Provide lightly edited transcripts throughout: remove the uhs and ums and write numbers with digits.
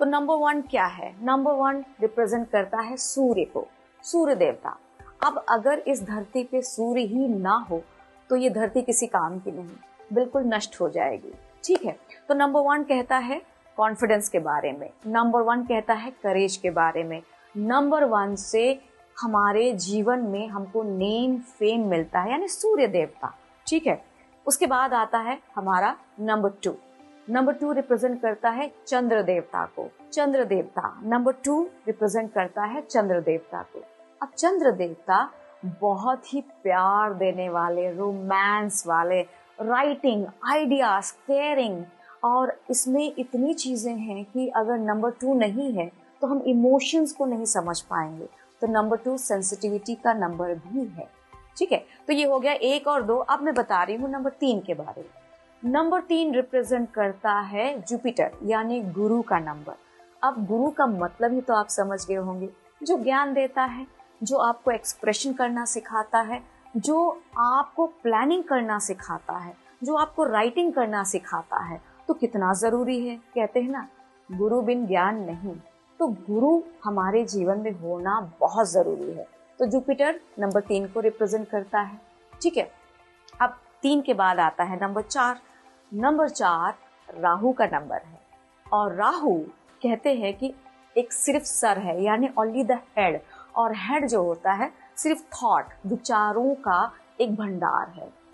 तो नंबर 1 क्या है? नंबर 1 रिप्रेजेंट करता है सूर्य को, सूर्य देवता। अब अगर इस धरती पे सूर्य ही ना हो तो ये धरती किसी काम की नहीं, बिल्कुल नष्ट हो जाएगी। ठीक है, तो नंबर 1 कहता है कॉन्फिडेंस के बारे में, नंबर 1 कहता है करेज के बारे में। नंबर 1 से हमारे जीवन में हमको नेम फेम मिलता है, यानी सूर्य देवता। ठीक है, उसके बाद आता है हमारा नंबर 2। नंबर 2 रिप्रेजेंट करता है चंद्र देवता को, चंद्र देवता। नंबर 2 रिप्रेजेंट करता है चंद्र देवता को। अब चंद्र देवता बहुत ही प्यार देने वाले, रोमांस वाले, राइटिंग, आइडियाज, केयरिंग, और इसमें इतनी चीजें हैं कि अगर नंबर 2 नहीं है तो हम इमोशंस को नहीं समझ पाएंगे। तो नंबर 2 सेंसिटिविटी का नंबर भी है। ठीक है, तो ये हो गया 1 और 2। अब मैं बता रही हूँ नंबर 3 के बारे में। नंबर 3 रिप्रेजेंट करता है जुपिटर, यानी गुरु का नंबर। अब गुरु का मतलब ही तो आप समझ गए होंगे, जो ज्ञान देता है, जो आपको एक्सप्रेशन करना सिखाता है, जो आपको प्लानिंग करना सिखाता है, जो आपको राइटिंग करना सिखाता है। तो कितना जरूरी है, कहते हैं ना गुरु बिन ज्ञान नहीं, तो गुरु हमारे जीवन में होना बहुत जरूरी है। तो जुपिटर नंबर 3 को रिप्रेजेंट करता है। ठीक है, अब 3 के बाद आता है नंबर 4। नंबर 4 राहु का नंबर है, और राहु कहते हैं कि एक सिर्फ सर है, यानी ओनली द हेड, और हेड जो होता है सिर्फ थॉट, विचारों का एक भंडार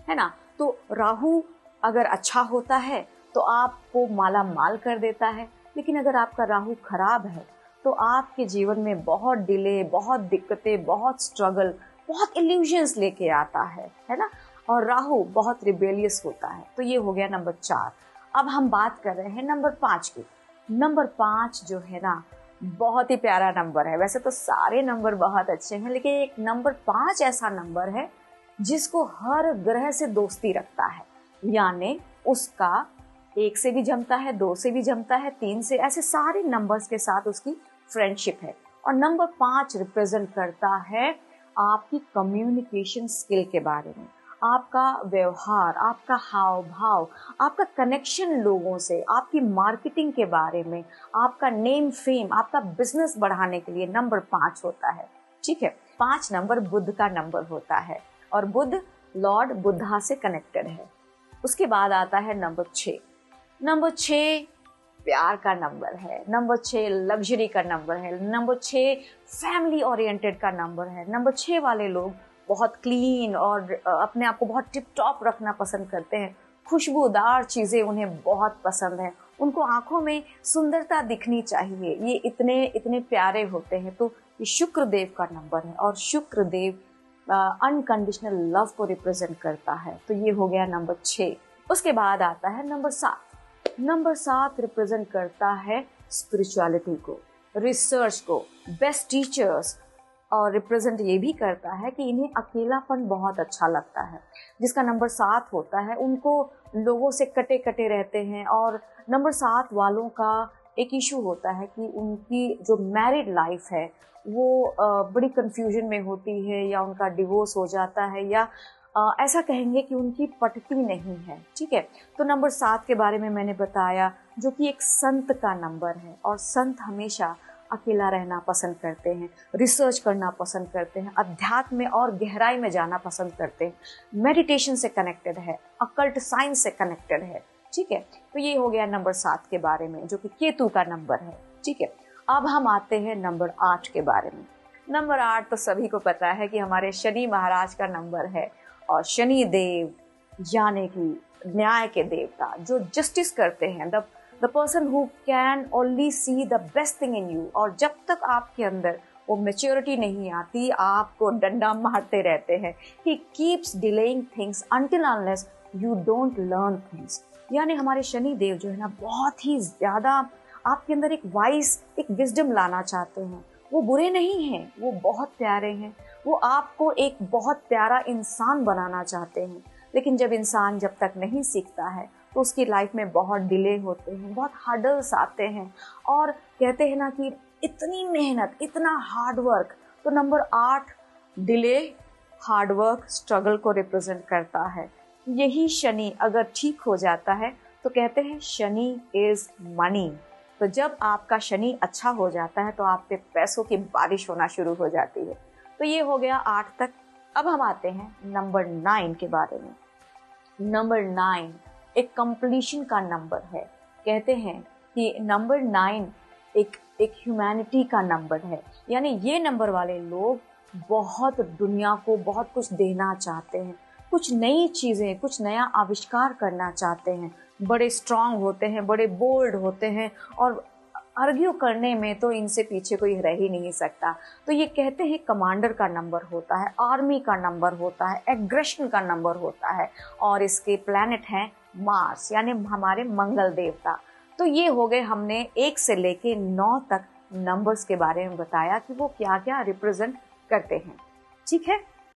है ना। तो राहु अगर अच्छा होता है तो आपको माला माल कर देता है, लेकिन अगर आपका राहु खराब है तो आपके जीवन में बहुत डिले, बहुत दिक्कतें, बहुत स्ट्रगल, बहुत इल्यूजन्स लेके आता है ना। और राहु बहुत रिबेलियस होता है। तो ये हो गया नंबर 4। अब हम बात कर रहे हैं नंबर 5 की। नंबर 5 जो है ना, बहुत ही प्यारा नंबर है। वैसे तो सारे नंबर बहुत अच्छे हैं, लेकिन एक नंबर 5 ऐसा नंबर है जिसको हर ग्रह से दोस्ती रखता है, यानी उसका 1 से भी जमता है, 2 से भी जमता है, 3 से, ऐसे सारे नंबर्स के साथ उसकी फ्रेंडशिप है। और नंबर 5 रिप्रेजेंट करता है आपकी कम्युनिकेशन स्किल के बारे में, आपका व्यवहार, आपका हाव भाव, आपका कनेक्शन लोगों से, आपकी मार्केटिंग के बारे में, आपका नेम फेम, आपका बिजनेस बढ़ाने के लिए नंबर 5 होता है। ठीक है, 5 नंबर बुध का नंबर होता है, और बुध लॉर्ड बुद्धा से कनेक्टेड है। उसके बाद आता है नंबर 6। नंबर 6 प्यार का नंबर है, नंबर 6 लग्जरी का नंबर है, नंबर 6 फैमिली ओरिएंटेड का नंबर है। नंबर 6 वाले लोग बहुत क्लीन और अपने आप को बहुत टिप टॉप रखना पसंद करते हैं, खुशबूदार चीजें उन्हें बहुत पसंद है, उनको आंखों में सुंदरता दिखनी चाहिए, ये इतने इतने प्यारे होते हैं। तो ये शुक्र देव का नंबर है, और शुक्र देव अनकंडीशनल लव को रिप्रेजेंट करता है। तो ये हो गया नंबर 6। उसके बाद आता है नंबर 7। नंबर 7 रिप्रेजेंट करता है स्पिरिचुअलिटी को, रिसर्च को, बेस्ट टीचर्स, और रिप्रेजेंट ये भी करता है कि इन्हें अकेलापन बहुत अच्छा लगता है। जिसका नंबर 7 होता है उनको लोगों से कटे कटे रहते हैं। और नंबर 7 वालों का एक इशू होता है कि उनकी जो मैरिड लाइफ है वो बड़ी कंफ्यूजन में होती है, या उनका डिवोर्स हो जाता है, या ऐसा कहेंगे कि उनकी पटती नहीं है। ठीक है, तो नंबर 7 के बारे में मैंने बताया, जो कि एक संत का नंबर है, और संत हमेशा अकेला रहना पसंद करते हैं, रिसर्च करना पसंद करते हैं, अध्यात्म में और गहराई में जाना पसंद करते हैं, मेडिटेशन से कनेक्टेड है, अकल्ट साइंस से कनेक्टेड है। ठीक है, तो ये हो गया नंबर 7 के बारे में, जो कि केतु का नंबर है। ठीक है, अब हम आते हैं नंबर 8 के बारे में। नंबर 8 तो सभी को पता है कि हमारे शनि महाराज का नंबर है, और शनि देव यानी कि न्याय के देवता, जो जस्टिस करते हैं, the person who can only see the best thing in you. और जब तक आपके अंदर वो मेच्योरिटी नहीं आती, आपको डंडा मारते रहते हैं। He keeps delaying things until unless you don't learn things. यानी हमारे शनि देव जो है ना, बहुत ही ज्यादा आपके अंदर एक वाइज, एक विजडम लाना चाहते हैं। वो बुरे नहीं हैं, वो बहुत प्यारे हैं, वो आपको एक बहुत प्यारा इंसान बनाना चाहते हैं। लेकिन जब इंसान जब तक नहीं सीखता है तो उसकी लाइफ में बहुत डिले होते हैं, बहुत हर्डल्स आते हैं, और कहते हैं ना कि इतनी मेहनत, इतना हार्ड वर्क। तो number 8 delay, hard work, struggle को रिप्रेजेंट करता है। यही शनि अगर ठीक हो जाता है तो कहते हैं शनि इज मनी। तो जब आपका शनि अच्छा हो जाता है तो आप पे पैसों की बारिश होना शुरू हो जाती है। तो ये हो गया 8 तक। अब हम आते हैं नंबर 9 के बारे में। नंबर 9 एक कंप्लीशन का नंबर है। कहते हैं कि नंबर 9 एक ह्यूमैनिटी का नंबर है, यानी ये नंबर वाले लोग बहुत दुनिया को बहुत कुछ देना चाहते हैं, कुछ नई चीजें, कुछ नया आविष्कार करना चाहते हैं, बड़े स्ट्रांग होते हैं, बड़े बोल्ड होते हैं, और आर्ग्यू करने में तो इनसे पीछे कोई रह ही नहीं सकता। तो ये कहते हैं कमांडर का नंबर होता है, आर्मी का नंबर होता है, एग्रेशन का नंबर होता है, और इसके प्लैनेट हैं मार्स यानी हमारे मंगल देवता। तो ये हो गए, हमने 1 से लेके 9 तक नंबर्स के बारे में बताया कि वो क्या क्या रिप्रेजेंट करते हैं। ठीक है,